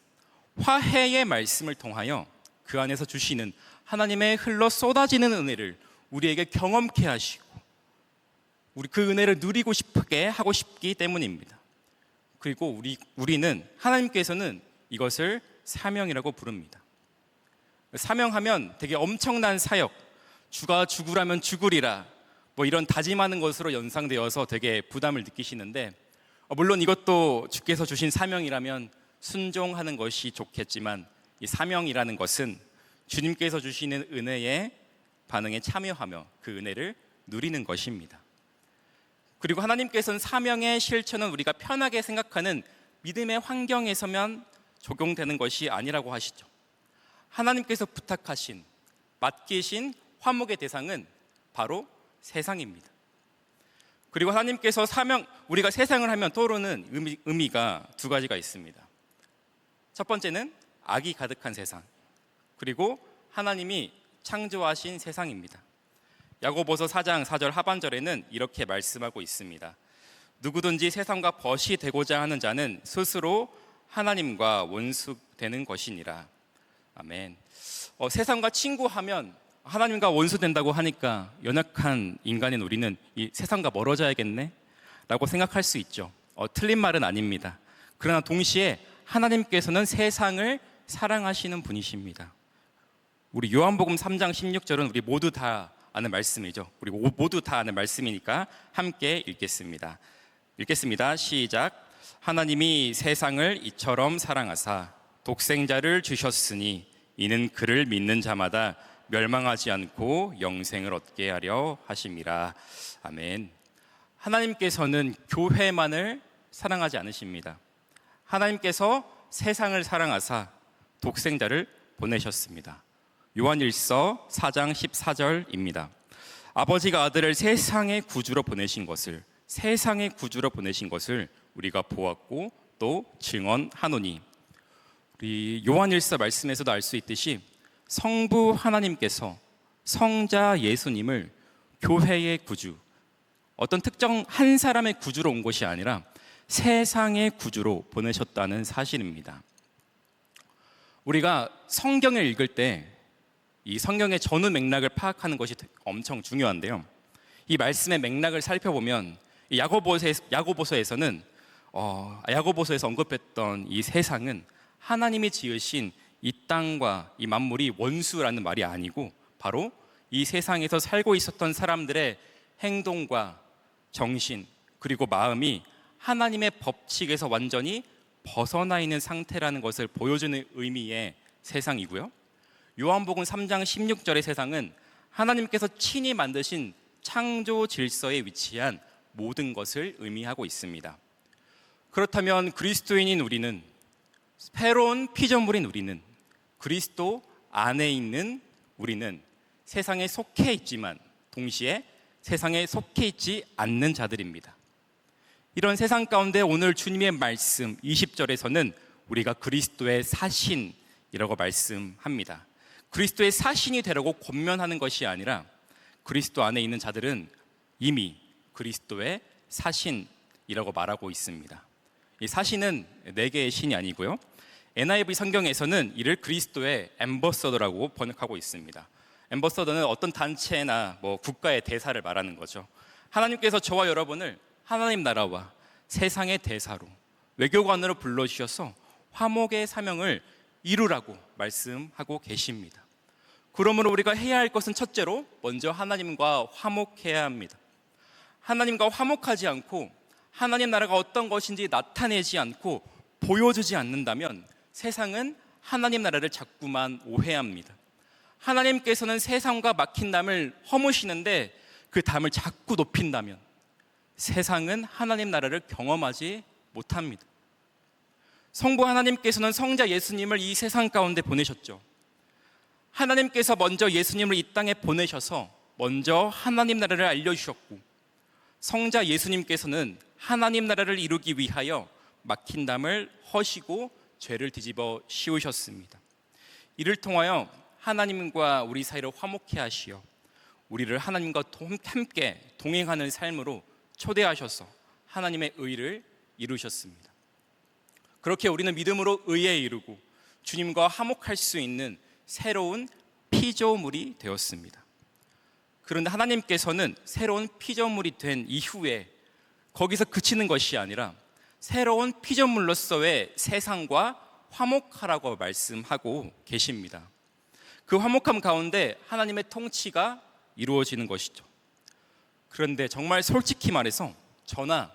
화해의 말씀을 통하여 그 안에서 주시는 하나님의 흘러 쏟아지는 은혜를 우리에게 경험케 하시고 우리 그 은혜를 누리고 싶게 하고 싶기 때문입니다. 그리고 우리는 하나님께서는 이것을 사명이라고 부릅니다. 사명하면 되게 엄청난 사역, 주가 죽으라면 죽으리라 이런 다짐하는 것으로 연상되어서 되게 부담을 느끼시는데 물론 이것도 주께서 주신 사명이라면 순종하는 것이 좋겠지만 이 사명이라는 것은 주님께서 주시는 은혜의 반응에 참여하며 그 은혜를 누리는 것입니다. 그리고 하나님께서는 사명의 실천은 우리가 편하게 생각하는 믿음의 환경에서만 적용되는 것이 아니라고 하시죠. 하나님께서 부탁하신, 맡기신 화목의 대상은 바로 세상입니다. 그리고 하나님께서 우리가 세상을 하면 떠오르는 의미가 두 가지가 있습니다. 첫 번째는 악이 가득한 세상, 그리고 하나님이 창조하신 세상입니다. 야고보서 4장 4절 하반절에는 이렇게 말씀하고 있습니다. 누구든지 세상과 벗이 되고자 하는 자는 스스로 하나님과 원수되는 것이니라. 아멘. 세상과 친구하면 하나님과 원수된다고 하니까 연약한 인간인 우리는 이 세상과 멀어져야겠네 라고 생각할 수 있죠. 틀린 말은 아닙니다. 그러나 동시에 하나님께서는 세상을 사랑하시는 분이십니다. 우리 요한복음 3장 16절은 우리 모두 다 아는 말씀이죠. 우리 모두 다 아는 말씀이니까 함께 읽겠습니다. 시작. 하나님이 세상을 이처럼 사랑하사 독생자를 주셨으니 이는 그를 믿는 자마다 멸망하지 않고 영생을 얻게 하려 하심이라. 아멘. 하나님께서는 교회만을 사랑하지 않으십니다. 하나님께서 세상을 사랑하사 독생자를 보내셨습니다. 요한일서 4장 14절입니다. 아버지가 아들을 세상의 구주로 보내신 것을 우리가 보았고 또 증언하노니. 우리 요한일서 말씀에서도 알 수 있듯이 성부 하나님께서 성자 예수님을 교회의 구주, 어떤 특정 한 사람의 구주로 온 것이 아니라 세상의 구주로 보내셨다는 사실입니다. 우리가 성경을 읽을 때 이 성경의 전후 맥락을 파악하는 것이 엄청 중요한데요. 이 말씀의 맥락을 살펴보면 야고보서에서 언급했던 이 세상은 하나님이 지으신 이 땅과 이 만물이 원수라는 말이 아니고 바로 이 세상에서 살고 있었던 사람들의 행동과 정신 그리고 마음이 하나님의 법칙에서 완전히 벗어나 있는 상태라는 것을 보여주는 의미의 세상이고요. 요한복음 3장 16절의 세상은 하나님께서 친히 만드신 창조 질서에 위치한 모든 것을 의미하고 있습니다. 그렇다면 그리스도인인 우리는, 새로운 피조물인 우리는, 그리스도 안에 있는 우리는 세상에 속해 있지만 동시에 세상에 속해 있지 않는 자들입니다. 이런 세상 가운데 오늘 주님의 말씀 20절에서는 우리가 그리스도의 사신이라고 말씀합니다. 그리스도의 사신이 되라고 권면하는 것이 아니라 그리스도 안에 있는 자들은 이미 그리스도의 사신이라고 말하고 있습니다. 이 사신은 4개의 신이 아니고요. NIV 성경에서는 이를 그리스도의 앰버서더라고 번역하고 있습니다. 앰버서더는 어떤 단체나 국가의 대사를 말하는 거죠. 하나님께서 저와 여러분을 하나님 나라와 세상의 대사로, 외교관으로 불러주셔서 화목의 사명을 이루라고 말씀하고 계십니다. 그러므로 우리가 해야 할 것은 첫째로 먼저 하나님과 화목해야 합니다. 하나님과 화목하지 않고 하나님 나라가 어떤 것인지 나타내지 않고 보여주지 않는다면 세상은 하나님 나라를 자꾸만 오해합니다. 하나님께서는 세상과 막힌 담을 허무시는데 그 담을 자꾸 높인다면 세상은 하나님 나라를 경험하지 못합니다. 성부 하나님께서는 성자 예수님을 이 세상 가운데 보내셨죠. 하나님께서 먼저 예수님을 이 땅에 보내셔서 먼저 하나님 나라를 알려주셨고, 성자 예수님께서는 하나님 나라를 이루기 위하여 막힌 담을 허시고 죄를 뒤집어 씌우셨습니다. 이를 통하여 하나님과 우리 사이를 화목케 하시어 우리를 하나님과 함께 동행하는 삶으로 초대하셔서 하나님의 의를 이루셨습니다. 그렇게 우리는 믿음으로 의에 이르고 주님과 화목할 수 있는 새로운 피조물이 되었습니다. 그런데 하나님께서는 새로운 피조물이 된 이후에 거기서 그치는 것이 아니라 새로운 피조물로서의 세상과 화목하라고 말씀하고 계십니다. 그 화목함 가운데 하나님의 통치가 이루어지는 것이죠. 그런데 정말 솔직히 말해서 저나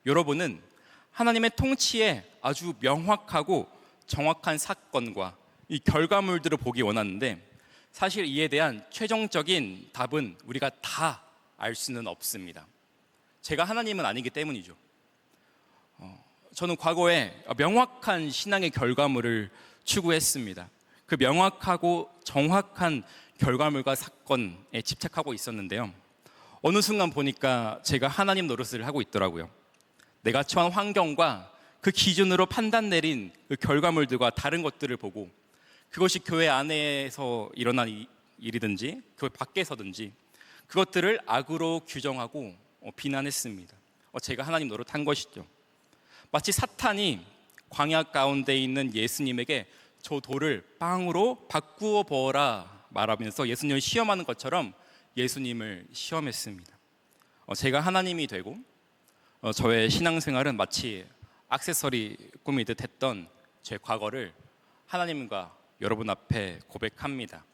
여러분은 하나님의 통치에 아주 명확하고 정확한 사건과 이 결과물들을 보기 원하는데 사실 이에 대한 최종적인 답은 우리가 다 알 수는 없습니다. 제가 하나님은 아니기 때문이죠. 저는 과거에 명확한 신앙의 결과물을 추구했습니다. 그 명확하고 정확한 결과물과 사건에 집착하고 있었는데요. 어느 순간 보니까 제가 하나님 노릇을 하고 있더라고요. 내가 처한 환경과 그 기준으로 판단 내린 그 결과물들과 다른 것들을 보고 그것이 교회 안에서 일어난 일이든지 교회 밖에서든지 그것들을 악으로 규정하고 비난했습니다. 제가 하나님 노릇한 것이죠. 마치 사탄이 광야 가운데 있는 예수님에게 저 돌을 빵으로 바꾸어 보아라 말하면서 예수님을 시험하는 것처럼 예수님을 시험했습니다. 제가 하나님이 되고 저의 신앙생활은 마치 액세서리 꾸미듯 했던 제 과거를 하나님과 여러분 앞에 고백합니다.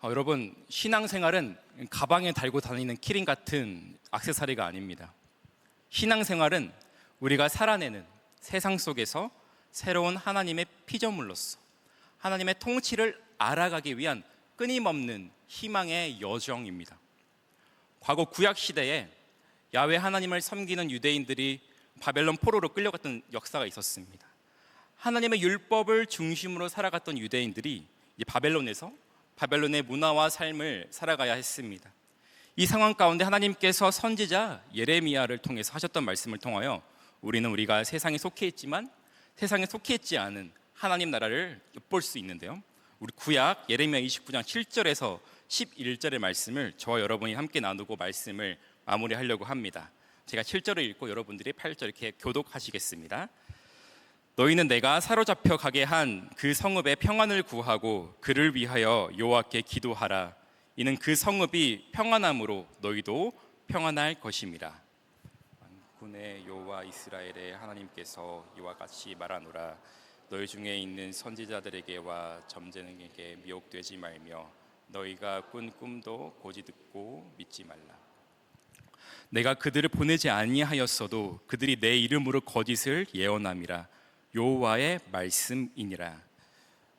여러분, 신앙생활은 가방에 달고 다니는 키링 같은 액세서리가 아닙니다. 신앙생활은 우리가 살아내는 세상 속에서 새로운 하나님의 피조물로서 하나님의 통치를 알아가기 위한 끊임없는 희망의 여정입니다. 과거 구약 시대에 야훼 하나님을 섬기는 유대인들이 바벨론 포로로 끌려갔던 역사가 있었습니다. 하나님의 율법을 중심으로 살아갔던 유대인들이 이제 바벨론의 문화와 삶을 살아가야 했습니다. 이 상황 가운데 하나님께서 선지자 예레미야를 통해서 하셨던 말씀을 통하여 우리가 세상에 속해 있지만 세상에 속해 있지 않은 하나님 나라를 엿볼 수 있는데요. 우리 구약 예레미야 29장 7절에서 11절의 말씀을 저와 여러분이 함께 나누고 말씀을 마무리하려고 합니다. 제가 7절을 읽고 여러분들이 8절 이렇게 교독하시겠습니다. 너희는 내가 사로잡혀 가게 한 그 성읍의 평안을 구하고 그를 위하여 여호와께 기도하라. 이는 그 성읍이 평안함으로 너희도 평안할 것임이라. 만군의 여호와 이스라엘의 하나님께서 이와 같이 말하노라. 너희 중에 있는 선지자들에게와 점쟁에게 미혹되지 말며 너희가 꾼 꿈도 고지 듣고 믿지 말라. 내가 그들을 보내지 아니하였어도 그들이 내 이름으로 거짓을 예언함이라. 여호와의 말씀이니라.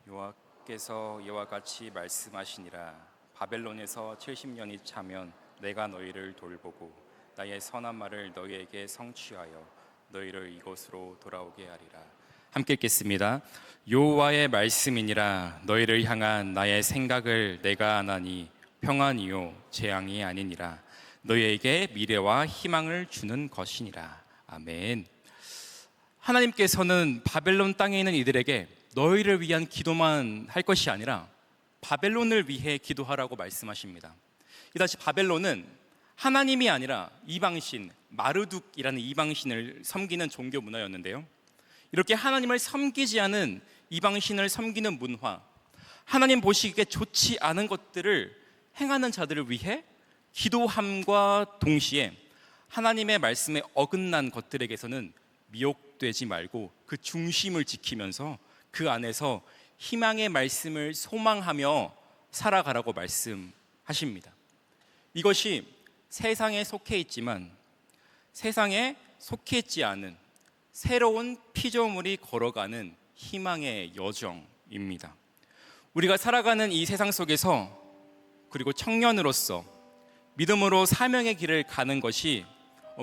여호와께서 이와 같이 말씀하시니라. 바벨론에서 70년이 차면 내가 너희를 돌보고 나의 선한 말을 너희에게 성취하여 너희를 이곳으로 돌아오게 하리라. 함께 읽겠습니다. 여호와의 말씀이니라. 너희를 향한 나의 생각을 내가 아나니 평안이요 재앙이 아니니라. 너희에게 미래와 희망을 주는 것이니라. 아멘. 하나님께서는 바벨론 땅에 있는 이들에게 너희를 위한 기도만 할 것이 아니라 바벨론을 위해 기도하라고 말씀하십니다. 이다시 바벨론은 하나님이 아니라 이방신 마르둑이라는 이방신을 섬기는 종교 문화였는데요. 이렇게 하나님을 섬기지 않은 이방신을 섬기는 문화, 하나님 보시기에 좋지 않은 것들을 행하는 자들을 위해 기도함과 동시에 하나님의 말씀에 어긋난 것들에게서는 미혹되지 말고 그 중심을 지키면서 그 안에서 희망의 말씀을 소망하며 살아가라고 말씀하십니다. 이것이 세상에 속해 있지만 세상에 속해 있지 않은 새로운 피조물이 걸어가는 희망의 여정입니다. 우리가 살아가는 이 세상 속에서 그리고 청년으로서 믿음으로 사명의 길을 가는 것이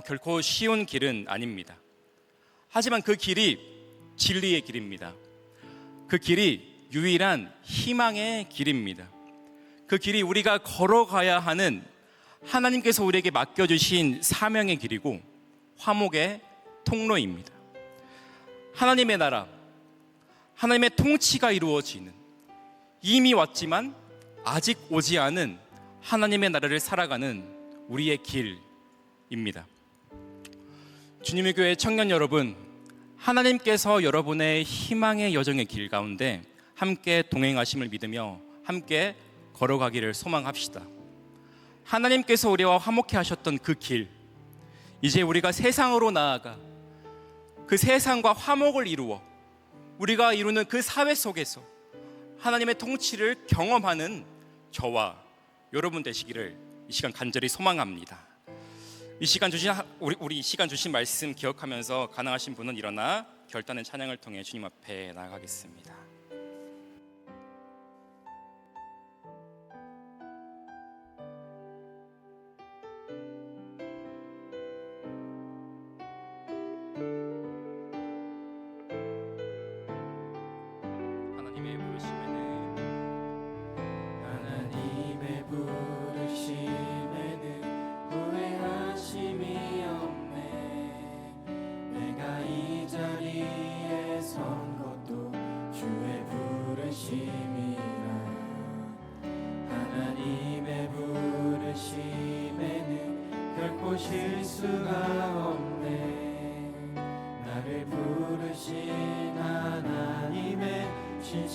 결코 쉬운 길은 아닙니다. 하지만 그 길이 진리의 길입니다. 그 길이 유일한 희망의 길입니다. 그 길이 우리가 걸어가야 하는 하나님께서 우리에게 맡겨주신 사명의 길이고 화목의 통로입니다. 하나님의 나라, 하나님의 통치가 이루어지는, 이미 왔지만 아직 오지 않은 하나님의 나라를 살아가는 우리의 길입니다. 주님의 교회 청년 여러분, 하나님께서 여러분의 희망의 여정의 길 가운데 함께 동행하심을 믿으며 함께 걸어가기를 소망합시다. 하나님께서 우리와 화목해 하셨던 그 길, 이제 우리가 세상으로 나아가 그 세상과 화목을 이루어 우리가 이루는 그 사회 속에서 하나님의 통치를 경험하는 저와 여러분 되시기를 이 시간 간절히 소망합니다. 이 시간 주신 말씀 기억하면서 가능하신 분은 일어나 결단의 찬양을 통해 주님 앞에 나아가겠습니다. 하나님의 부르심에는 후회하심이 없네. 내가 이 자리에 선 것도 주의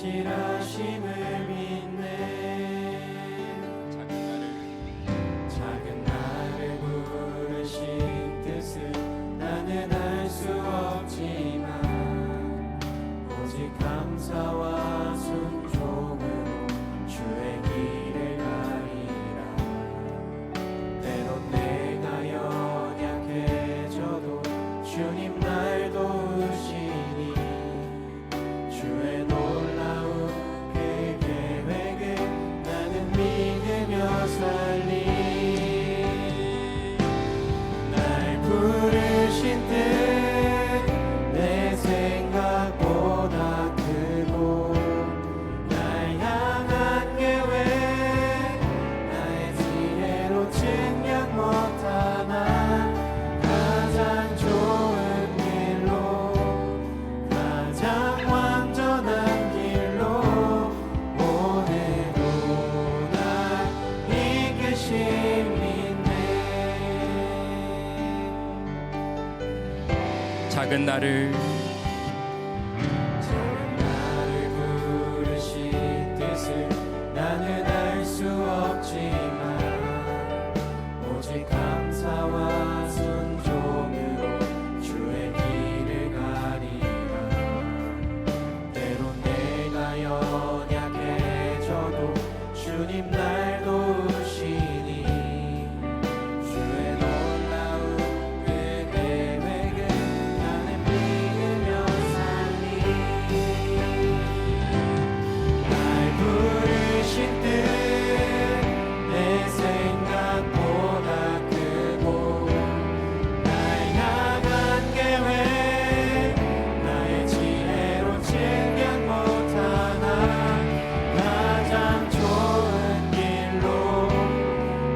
신실하심을 믿네. 작은 나를 부르신 뜻을 나는 알 수 없지만 오직 감사와 순종으로 주의 길을 가리라. 때론 내가 연약해져도 주님 날 도우시니 주의 놀라운 그 계획을 나는 믿으며 살리. 날 부르신 뜻 내 생각보다 크고 날 향한 계획 나의 지혜로 측량 못하나 가장 좋은 길로 가장 완전한 길로 오늘도 날 이끄십니다. 작은 나를 부르신 뜻을 나는 알 수 없지만 오직 감사와 순종으로 주의 길을 가리라. 때론 내가 연약해져도 주님 날 도우시니 주의 놀라운 그 계획을 나는 믿으며 살리. 날 부르신 뜻 내 생각보다 크고 날 향한 계획 나의 지혜로 측량 못하나 가장 좋은 길로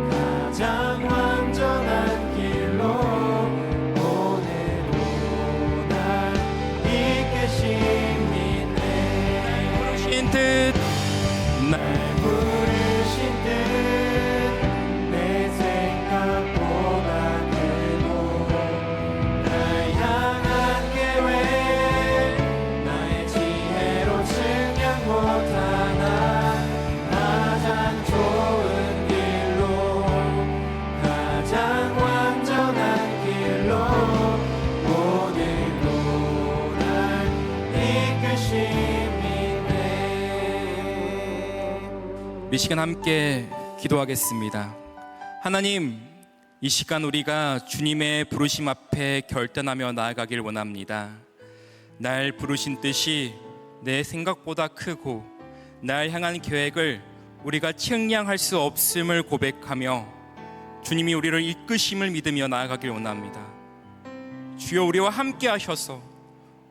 가장 완전한 길로 오늘도 날 이끄십니다. 부르신 뜻 날 부르신 뜻 내 생각보다 크고 날 향한 계획 나의 지혜로 측량 못하나 가장 좋은 길로 가장 완전한 길로 오늘도 날 이끄십니다. 이 시간 함께 기도하겠습니다. 하나님, 이 시간 우리가 주님의 부르심 앞에 결단하며 나아가길 원합니다. 날 부르신 뜻이 내 생각보다 크고 날 향한 계획을 우리가 측량할 수 없음을 고백하며 주님이 우리를 이끄심을 믿으며 나아가길 원합니다. 주여, 우리와 함께 하셔서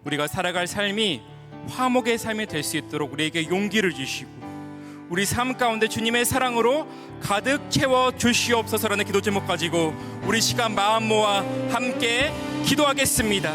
우리가 살아갈 삶이 화목의 삶이 될 수 있도록 우리에게 용기를 주시고 우리 삶 가운데 주님의 사랑으로 가득 채워 주시옵소서라는 기도 제목 가지고 우리 시간 마음 모아 함께 기도하겠습니다.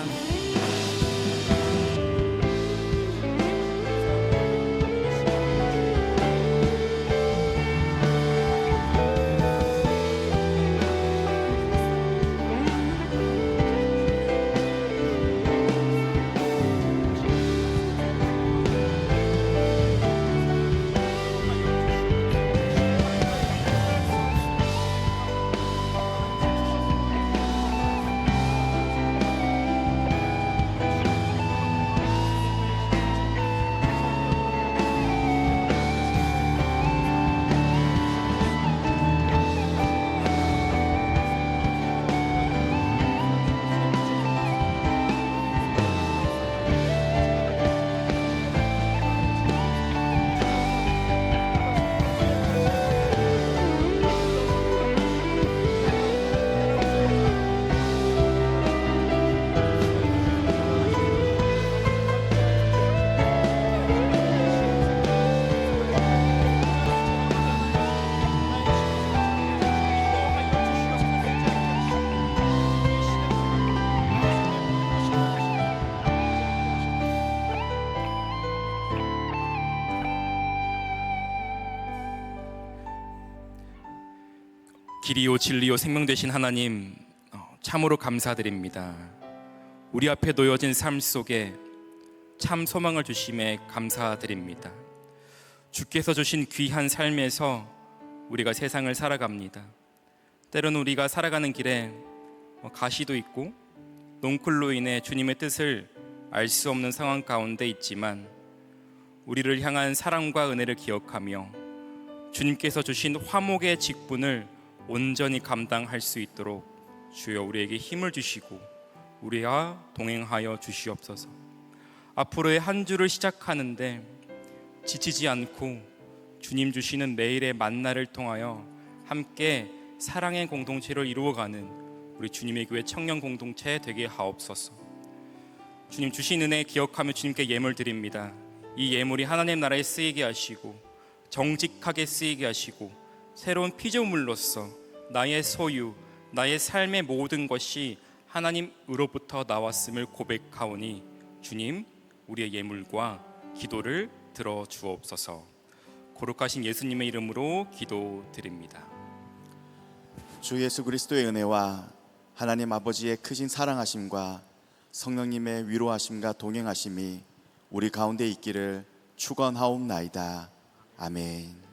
길이요 진리요 생명 되신 하나님, 참으로 감사드립니다. 우리 앞에 놓여진 삶 속에 참 소망을 주심에 감사드립니다. 주께서 주신 귀한 삶에서 우리가 세상을 살아갑니다. 때로는 우리가 살아가는 길에 가시도 있고 농클로 인해 주님의 뜻을 알 수 없는 상황 가운데 있지만 우리를 향한 사랑과 은혜를 기억하며 주님께서 주신 화목의 직분을 온전히 감당할 수 있도록 주여 우리에게 힘을 주시고 우리와 동행하여 주시옵소서. 앞으로의 한 주를 시작하는데 지치지 않고 주님 주시는 매일의 만나를 통하여 함께 사랑의 공동체를 이루어가는 우리 주님의 교회 청년 공동체 되게 하옵소서. 주님 주신 은혜 기억하며 주님께 예물 드립니다. 이 예물이 하나님 나라에 쓰이게 하시고 정직하게 쓰이게 하시고 새로운 피조물로서 나의 소유, 나의 삶의 모든 것이 하나님으로부터 나왔음을 고백하오니 주님 우리의 예물과 기도를 들어 주옵소서. 거룩하신 예수님의 이름으로 기도드립니다. 주 예수 그리스도의 은혜와 하나님 아버지의 크신 사랑하심과 성령님의 위로하심과 동행하심이 우리 가운데 있기를 축원하옵나이다. 아멘.